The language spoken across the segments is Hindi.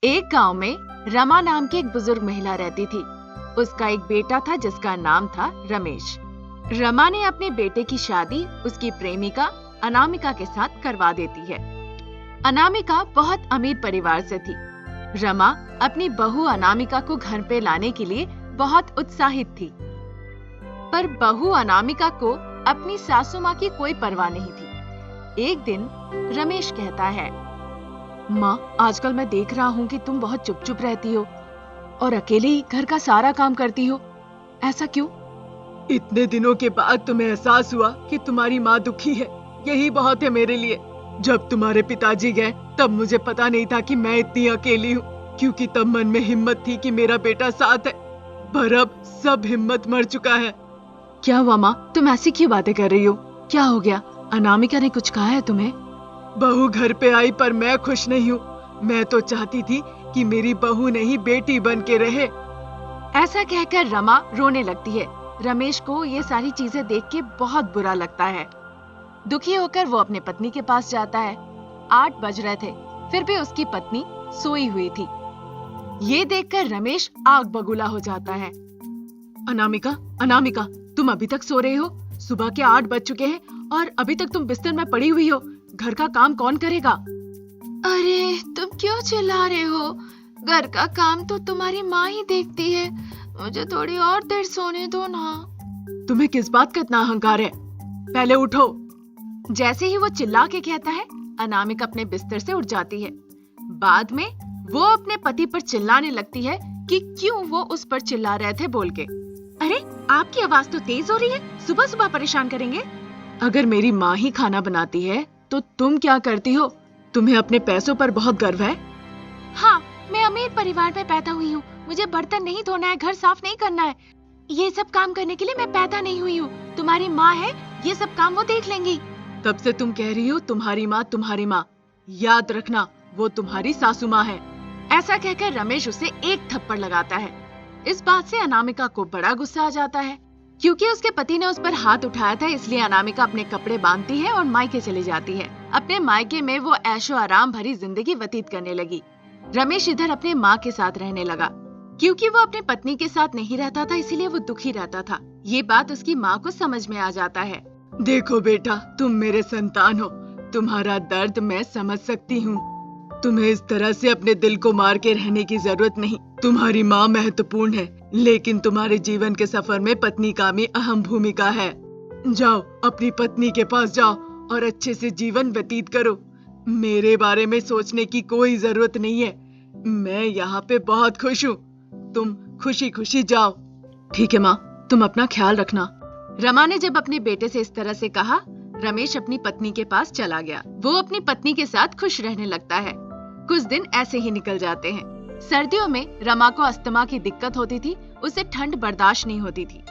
एक गांव में रमा नाम की एक बुजुर्ग महिला रहती थी। उसका एक बेटा था जिसका नाम था रमेश। रमा ने अपने बेटे की शादी उसकी प्रेमिका अनामिका के साथ करवा देती है। अनामिका बहुत अमीर परिवार से थी। रमा अपनी बहू अनामिका को घर पे लाने के लिए बहुत उत्साहित थी, पर बहू अनामिका को अपनी सासू माँ की कोई परवाह नहीं थी। एक दिन रमेश कहता है, माँ, आजकल मैं देख रहा हूँ कि तुम बहुत चुप चुप रहती हो और अकेले ही घर का सारा काम करती हो, ऐसा क्यों? इतने दिनों के बाद तुम्हें एहसास हुआ कि तुम्हारी माँ दुखी है, यही बहुत है मेरे लिए। जब तुम्हारे पिताजी गए तब मुझे पता नहीं था कि मैं इतनी अकेली हूँ, क्योंकि तब मन में हिम्मत थी कि मेरा बेटा साथ है, पर अब सब हिम्मत मर चुका है। क्या हुआ माँ, तुम ऐसी क्यों बातें कर रही हो? क्या हो गया? अनामिका ने कुछ कहा है तुम्हें? बहू घर पे आई पर मैं खुश नहीं हूँ। मैं तो चाहती थी कि मेरी बहू नहीं बेटी बन के रहे। ऐसा कहकर रमा रोने लगती है। रमेश को ये सारी चीजें देख के बहुत बुरा लगता है। दुखी होकर वो अपने पत्नी के पास जाता है। 8 बज रहे थे, फिर भी उसकी पत्नी सोई हुई थी। ये देखकर रमेश आग बबूला हो जाता है। अनामिका, अनामिका, तुम अभी तक सो रहे हो? सुबह के 8 बज चुके हैं और अभी तक तुम बिस्तर में पड़ी हुई हो। घर का काम कौन करेगा? अरे, तुम क्यों चिल्ला रहे हो? घर का काम तो तुम्हारी माँ ही देखती है। मुझे थोड़ी और देर सोने दो ना। तुम्हें किस बात का इतना अहंकार है? पहले उठो। जैसे ही वो चिल्ला के कहता है, अनामिका अपने बिस्तर से उठ जाती है। बाद में वो अपने पति पर चिल्लाने लगती है कि क्यों वो उस पर चिल्ला रहे थे बोल के। अरे, आपकी आवाज तो तेज हो रही है, सुबह सुबह परेशान करेंगे। अगर मेरी माँ ही खाना बनाती है तो तुम क्या करती हो? तुम्हें अपने पैसों पर बहुत गर्व है? हाँ, मैं अमीर परिवार में पैदा हुई हूँ। मुझे बर्तन नहीं धोना है, घर साफ नहीं करना है। ये सब काम करने के लिए मैं पैदा नहीं हुई हूँ। तुम्हारी माँ है, ये सब काम वो देख लेंगी। तब से तुम कह रही हो तुम्हारी माँ, तुम्हारी माँ। याद रखना, वो तुम्हारी सासू माँ है। ऐसा कहकर रमेश उसे एक थप्पड़ लगाता है। इस बात से अनामिका को बड़ा गुस्सा आ जाता है। क्योंकि उसके पति ने उस पर हाथ उठाया था, इसलिए अनामिका अपने कपड़े बांधती है और मायके चली जाती है। अपने मायके में वो ऐशो आराम भरी जिंदगी व्यतीत करने लगी। रमेश इधर अपने माँ के साथ रहने लगा। क्योंकि वो अपनी पत्नी के साथ नहीं रहता था, इसीलिए वो दुखी रहता था। ये बात उसकी माँ को समझ में आ जाता है। देखो बेटा, तुम मेरे संतान हो, तुम्हारा दर्द मैं समझ सकती हूँ। तुम्हें इस तरह से अपने दिल को मार के रहने की जरूरत नहीं। तुम्हारी माँ महत्वपूर्ण है, लेकिन तुम्हारे जीवन के सफर में पत्नी का भी अहम भूमिका है। जाओ, अपनी पत्नी के पास जाओ और अच्छे से जीवन व्यतीत करो। मेरे बारे में सोचने की कोई जरूरत नहीं है। मैं यहाँ पे बहुत खुश हूँ। तुम खुशी खुशी जाओ। ठीक है माँ, तुम अपना ख्याल रखना। रमा ने जब अपने बेटे से इस तरह से कहा, रमेश अपनी पत्नी के पास चला गया। वो अपनी पत्नी के साथ खुश रहने लगता है। कुछ दिन ऐसे ही निकल जाते हैं। सर्दियों में रमा को अस्थमा की दिक्कत होती थी। उसे ठंड बर्दाश्त नहीं होती थी।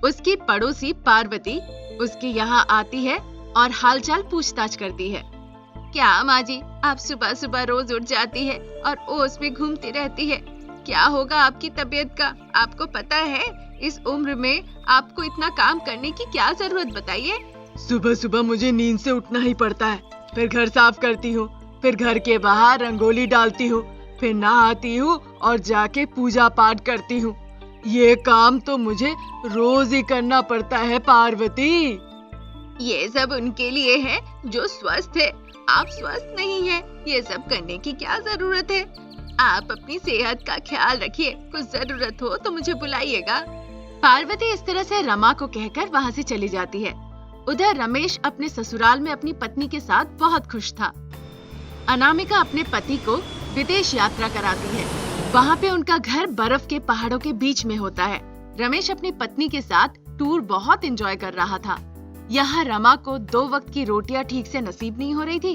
उसकी पड़ोसी पार्वती उसके यहाँ आती है और हालचाल पूछताछ करती है। क्या माँ जी, आप सुबह सुबह रोज उठ जाती है और ओस में घूमती रहती है। क्या होगा आपकी तबीयत का? आपको पता है इस उम्र में आपको इतना काम करने की क्या जरूरत, बताइए। सुबह सुबह मुझे नींद से उठना ही पड़ता है। फिर घर साफ करती हूँ, फिर घर के बाहर रंगोली डालती हूँ, फिर नहाती हूँ और जाके पूजा पाठ करती हूँ। ये काम तो मुझे रोज ही करना पड़ता है पार्वती। ये सब उनके लिए है जो स्वस्थ है। आप स्वस्थ नहीं है, ये सब करने की क्या जरूरत है? आप अपनी सेहत का ख्याल रखिए। कुछ जरूरत हो तो मुझे बुलाइएगा। पार्वती इस तरह से रमा को कहकर वहाँ से चली जाती है। उधर रमेश अपने ससुराल में अपनी पत्नी के साथ बहुत खुश था। अनामिका अपने पति को विदेश यात्रा कराती है। वहाँ पे उनका घर बर्फ के पहाड़ों के बीच में होता है। रमेश अपनी पत्नी के साथ टूर बहुत एंजॉय कर रहा था। यहाँ रमा को 2 वक्त की रोटियां ठीक से नसीब नहीं हो रही थी।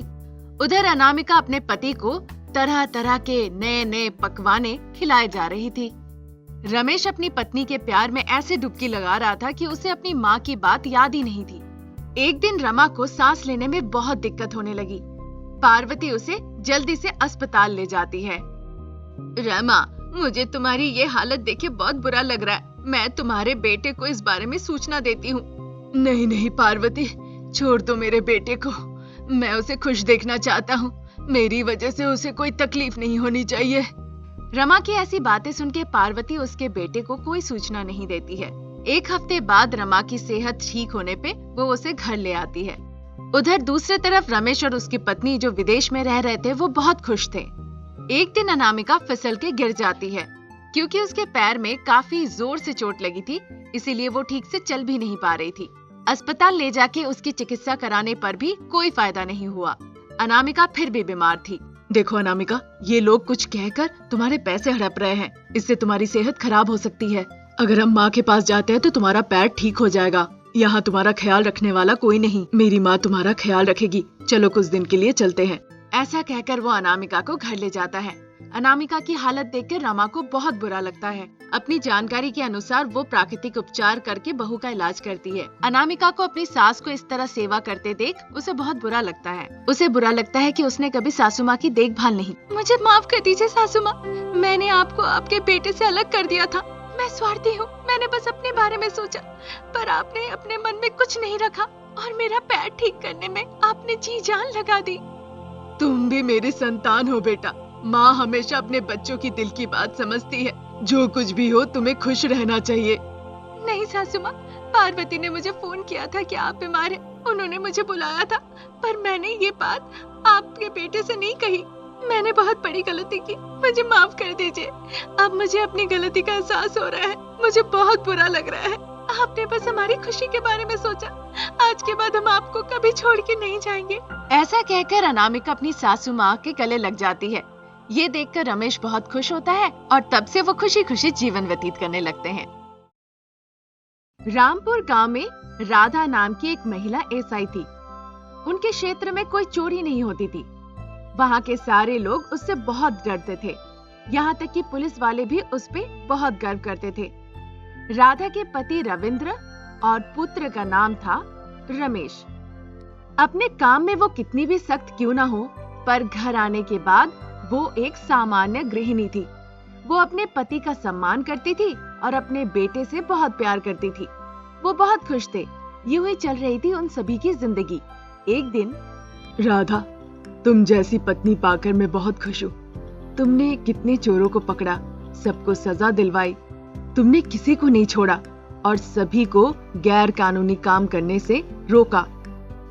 उधर अनामिका अपने पति को तरह तरह के नए नए पकवाने खिलाए जा रही थी। रमेश अपनी पत्नी के प्यार में ऐसे डुबकी लगा रहा था कि उसे अपनी माँ की बात याद ही नहीं थी। एक दिन रमा को सांस लेने में बहुत दिक्कत होने लगी। पार्वती उसे जल्दी से अस्पताल ले जाती है। रमा, मुझे तुम्हारी ये हालत देखे बहुत बुरा लग रहा है। मैं तुम्हारे बेटे को इस बारे में सूचना देती हूँ। नहीं नहीं पार्वती, छोड़ दो मेरे बेटे को। मैं उसे खुश देखना चाहता हूँ। मेरी वजह से उसे कोई तकलीफ नहीं होनी चाहिए। रमा की ऐसी बातें सुन के पार्वती उसके बेटे को कोई सूचना नहीं देती है। एक हफ्ते बाद रमा की सेहत ठीक होने पे वो उसे घर ले आती है। उधर दूसरी तरफ रमेश और उसकी पत्नी जो विदेश में रह रहे थे वो बहुत खुश थे। एक दिन अनामिका फिसल के गिर जाती है। क्योंकि उसके पैर में काफी जोर से चोट लगी थी, इसीलिए वो ठीक से चल भी नहीं पा रही थी। अस्पताल ले जाके उसकी चिकित्सा कराने पर भी कोई फायदा नहीं हुआ। अनामिका फिर भी बीमार थी। देखो अनामिका, ये लोग कुछ कहकर तुम्हारे पैसे हड़प रहे हैं। इससे तुम्हारी सेहत खराब हो सकती है। अगर हम माँ के पास जाते हैं तो तुम्हारा पैर ठीक हो जाएगा। यहाँ तुम्हारा ख्याल रखने वाला कोई नहीं, मेरी माँ तुम्हारा ख्याल रखेगी। चलो कुछ दिन के लिए चलते हैं। ऐसा कहकर वो अनामिका को घर ले जाता है। अनामिका की हालत देखकर रमा को बहुत बुरा लगता है। अपनी जानकारी के अनुसार वो प्राकृतिक उपचार करके बहू का इलाज करती है। अनामिका को अपनी सास को इस तरह सेवा करते देख उसे बहुत बुरा लगता है। उसे बुरा लगता है कि उसने कभी सासू माँ की देखभाल नहीं। मुझे माफ कर दीजिए सासू माँ, मैंने आपको आपके बेटे से अलग कर दिया था। मैं स्वार्थी हूँ, मैंने बस अपने बारे में सोचा, पर आपने अपने मन में कुछ नहीं रखा और मेरा पैर ठीक करने में आपने जी जान लगा दी। तुम भी मेरी संतान हो बेटा। माँ हमेशा अपने बच्चों की दिल की बात समझती है। जो कुछ भी हो तुम्हें खुश रहना चाहिए। नहीं सासू माँ, पार्वती ने मुझे फोन किया था कि आप बीमार हैं। उन्होंने मुझे बुलाया था, पर मैंने ये बात आपके बेटे से नहीं कही। मैंने बहुत बड़ी गलती की, मुझे माफ कर दीजिए। अब मुझे अपनी गलती का एहसास हो रहा है। मुझे बहुत बुरा लग रहा है। आपने बस हमारी खुशी के बारे में सोचा। आज के बाद हम आपको कभी छोड़ के नहीं जाएंगे। ऐसा कहकर अनामिका अपनी सासू माँ के गले लग जाती है। ये देखकर रमेश बहुत खुश होता है और तब से वो खुशी खुशी जीवन व्यतीत करने लगते हैं। रामपुर गांव में राधा नाम की एक महिला एसआई थी। उनके क्षेत्र में कोई चोरी नहीं होती थी। वहाँ के सारे लोग उससे बहुत डरते थे। यहाँ तक कि पुलिस वाले भी उस पे बहुत गर्व करते थे। राधा के पति रविंद्र और पुत्र का नाम था रमेश। अपने काम में वो कितनी भी सख्त क्यों ना हो, पर घर आने के बाद वो एक सामान्य गृहिणी थी। वो अपने पति का सम्मान करती थी और अपने बेटे से बहुत प्यार करती थी। वो बहुत खुश थे। यूं ही चल रही थी उन सभी की जिंदगी। एक दिन, राधा, तुम जैसी पत्नी पाकर मैं बहुत खुश हूँ। तुमने कितने चोरों को पकड़ा, सबको सजा दिलवाई। तुमने किसी को नहीं छोड़ा और सभी को गैर कानूनी काम करने से रोका।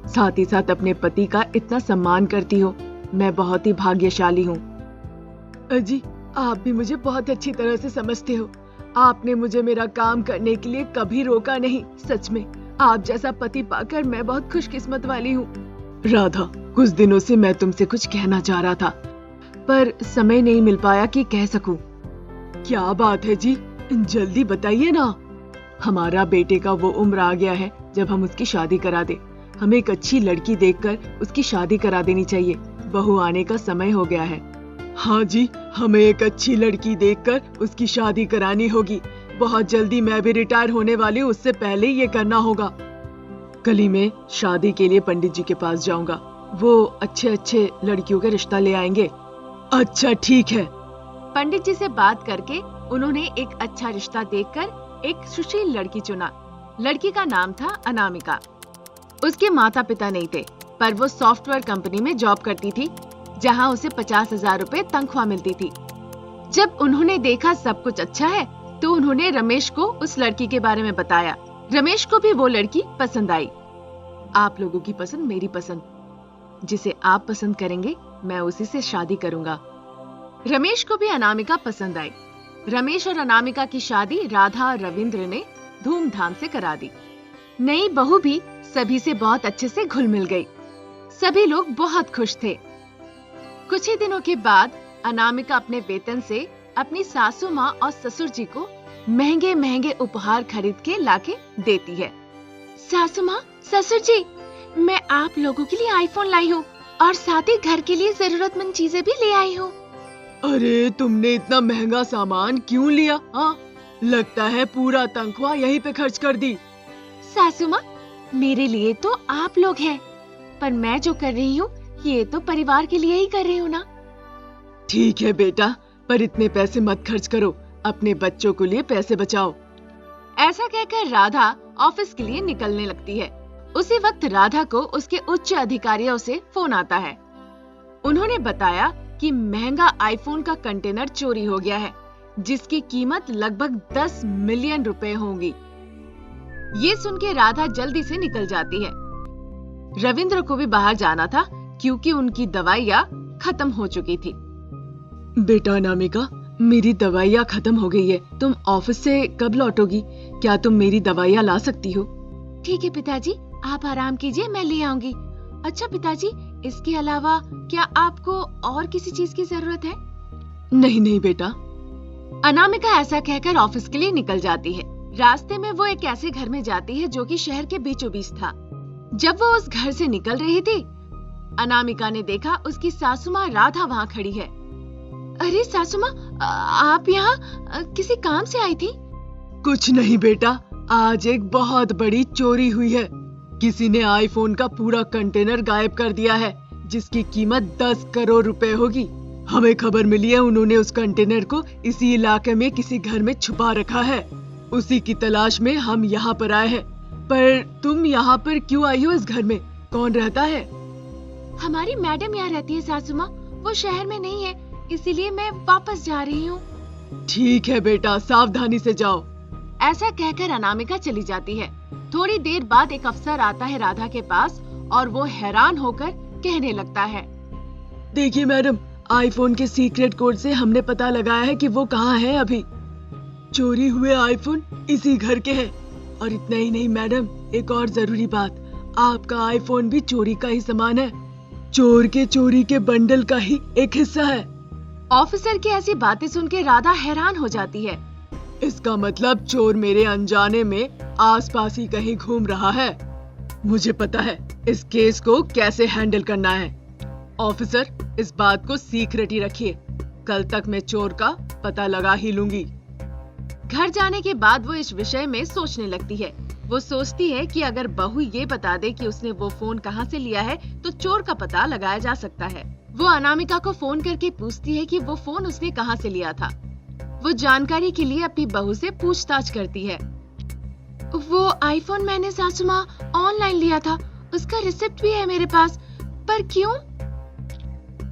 साथ ही साथ अपने पति का इतना सम्मान करती हो। मैं बहुत ही भाग्यशाली हूँ। अजी, आप भी मुझे बहुत अच्छी तरह से समझते हो। आपने मुझे मेरा काम करने के लिए कभी रोका नहीं। सच में आप जैसा पति पाकर मैं बहुत खुशकिस्मत वाली हूँ। राधा, कुछ दिनों से मैं तुमसे कुछ कहना चाह रहा था, पर समय नहीं मिल पाया कि कह सकूं। क्या बात है जी, जल्दी बताइए ना। हमारा बेटे का वो उम्र आ गया है जब हम उसकी शादी करा दे। हमें एक अच्छी लड़की देखकर उसकी शादी करा देनी चाहिए। बहू आने का समय हो गया है। हाँ जी, हमें एक अच्छी लड़की देखकर उसकी शादी करानी होगी। बहुत जल्दी मैं भी रिटायर होने वाली हूँ, उससे पहले ये करना होगा। कल ही मैं शादी के लिए पंडित जी के पास जाऊंगा। वो अच्छे लड़कियों का रिश्ता ले आएंगे। अच्छा ठीक है। पंडित जी से बात करके उन्होंने एक अच्छा रिश्ता देखकर एक सुशील लड़की चुना। लड़की का नाम था अनामिका। उसके माता पिता नहीं थे, पर वो सॉफ्टवेयर कंपनी में जॉब करती थी, जहां उसे 50,000 रुपए तनख्वाह मिलती थी। जब उन्होंने देखा सब कुछ अच्छा है, तो उन्होंने रमेश को उस लड़की के बारे में बताया। रमेश को भी वो लड़की पसंद आई। आप लोगों की पसंद मेरी पसंद, जिसे आप पसंद करेंगे मैं उसी से शादी करूंगा। रमेश को भी अनामिका पसंद आई। रमेश और अनामिका की शादी राधा और रविंद्र ने धूमधाम से करा दी। नई बहू भी सभी से बहुत अच्छे से घुल मिल गई। सभी लोग बहुत खुश थे। कुछ ही दिनों के बाद अनामिका अपने वेतन से अपनी सासू माँ और ससुर जी को महंगे महंगे उपहार खरीद के लाके देती है। सासू माँ, ससुर जी, मैं आप लोगों के लिए आईफोन लाई हूँ और साथ ही घर के लिए जरूरतमंद चीजें भी ले आई हूँ। अरे, तुमने इतना महंगा सामान क्यों लिया? हाँ, लगता है पूरा तनख्वाह यहीं पे खर्च कर दी। सासू माँ, मेरे लिए तो आप लोग हैं, पर मैं जो कर रही हूँ ये तो परिवार के लिए ही कर रही हूँ ना। ठीक है बेटा, पर इतने पैसे मत खर्च करो। अपने बच्चों के लिए पैसे बचाओ। ऐसा कहकर राधा ऑफिस के लिए निकलने लगती है। उसी वक्त राधा को उसके उच्च अधिकारियों से फोन आता है। उन्होंने बताया कि महंगा आईफोन का कंटेनर चोरी हो गया है, जिसकी कीमत लगभग 10 मिलियन रुपए होगी। ये सुन के राधा जल्दी से निकल जाती है। रविंद्र को भी बाहर जाना था क्योंकि उनकी दवाइयाँ खत्म हो चुकी थी। बेटा अनामिका, मेरी दवाइयाँ खत्म हो गई है। तुम ऑफिस से कब लौटोगी? क्या तुम मेरी दवाइयाँ ला सकती हो? ठीक है पिताजी, आप आराम कीजिए, मैं ले आऊंगी। अच्छा पिताजी, इसके अलावा क्या आपको और किसी चीज की जरूरत है? नहीं नहीं बेटा। अनामिका ऐसा कहकर ऑफिस के लिए निकल जाती है। रास्ते में वो एक ऐसे घर में जाती है जो कि शहर के बीचों बीच था। जब वो उस घर से निकल रही थी, अनामिका ने देखा उसकी सासू माँ राधा वहाँ खड़ी है। अरे सासू माँ, आप यहाँ किसी काम से आई थी? कुछ नहीं बेटा, आज एक बहुत बड़ी चोरी हुई है। किसी ने आईफोन का पूरा कंटेनर गायब कर दिया है, जिसकी कीमत 10 करोड़ रुपए होगी। हमें खबर मिली है उन्होंने उस कंटेनर को इसी इलाके में किसी घर में छुपा रखा है। उसी की तलाश में हम यहाँ पर आए हैं। पर तुम यहाँ पर क्यों आई हो? इस घर में कौन रहता है? हमारी मैडम यहाँ रहती है सासू माँ, वो शहर में नहीं है, इसीलिए मैं वापस जा रही हूँ। ठीक है बेटा, सावधानी से जाओ। ऐसा कहकर अनामिका चली जाती है। थोड़ी देर बाद एक अफसर आता है राधा के पास और वो हैरान होकर कहने लगता है, देखिए मैडम, आईफोन के सीक्रेट कोड से हमने पता लगाया है कि वो कहाँ है। अभी चोरी हुए आईफोन इसी घर के हैं। और इतना ही नहीं मैडम, एक और जरूरी बात, आपका आईफोन भी चोरी का ही सामान है। चोर के चोरी के बंडल का ही एक हिस्सा है। ऑफिसर की ऐसी बातें सुन के राधा हैरान हो जाती है। इसका मतलब चोर मेरे अनजाने में आसपास ही कहीं घूम रहा है। मुझे पता है इस केस को कैसे हैंडल करना है। ऑफिसर, इस बात को सीक्रेट ही रखिए। कल तक मैं चोर का पता लगा ही लूंगी। घर जाने के बाद वो इस विषय में सोचने लगती है। वो सोचती है कि अगर बहू ये बता दे कि उसने वो फोन कहाँ से लिया है तो चोर का पता लगाया जा सकता है। वो अनामिका को फोन करके पूछती है कि वो फोन उसने कहाँ से लिया था। वो जानकारी के लिए अपनी बहू से पूछताछ करती है। वो आईफोन मैंने सासू माँ ऑनलाइन लिया था, उसका रिसिप्ट भी है मेरे पास, पर क्यों?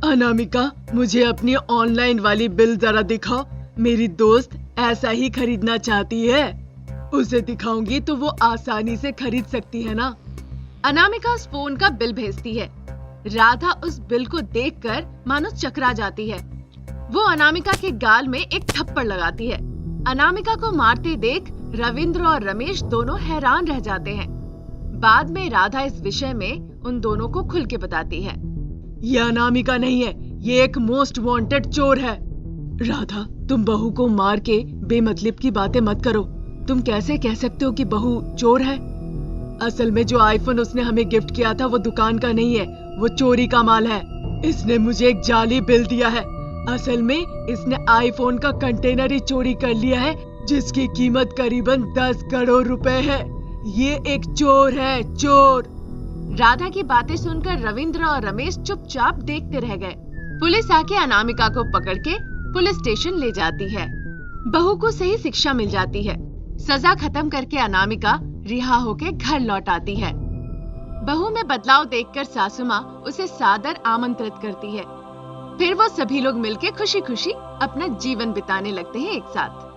अनामिका, मुझे अपनी ऑनलाइन वाली बिल जरा दिखाओ। मेरी दोस्त ऐसा ही खरीदना चाहती है, उसे दिखाऊंगी तो वो आसानी से खरीद सकती है ना। अनामिका उस फोन का बिल भेजती है। राधा उस बिल को देखकर मानो चकरा जाती है। वो अनामिका के गाल में एक थप्पड़ लगाती है। अनामिका को मारते देख रविंद्र और रमेश दोनों हैरान रह जाते हैं। बाद में राधा इस विषय में उन दोनों को खुल के बताती है। ये अनामिका नहीं है, ये एक मोस्ट वांटेड चोर है। राधा, तुम बहू को मार के बेमतलब की बातें मत करो। तुम कैसे कह सकते हो कि बहू चोर है? असल में जो आईफोन उसने हमें गिफ्ट किया था वो दुकान का नहीं है, वो चोरी का माल है। इसने मुझे एक जाली बिल दिया है। असल में इसने आईफोन का कंटेनर ही चोरी कर लिया है, जिसकी कीमत करीबन 10 करोड़ रुपए है। ये एक चोर है, चोर। राधा की बातें सुनकर रविंद्र और रमेश चुपचाप देखते रह गए। पुलिस आके अनामिका को पकड़ के पुलिस स्टेशन ले जाती है। बहू को सही शिक्षा मिल जाती है। सजा खत्म करके अनामिका रिहा होके घर लौट आती है। बहू में बदलाव देखकर सासू माँ उसे सादर आमंत्रित करती है। फिर वो सभी लोग मिलके खुशी खुशी अपना जीवन बिताने लगते हैं एक साथ।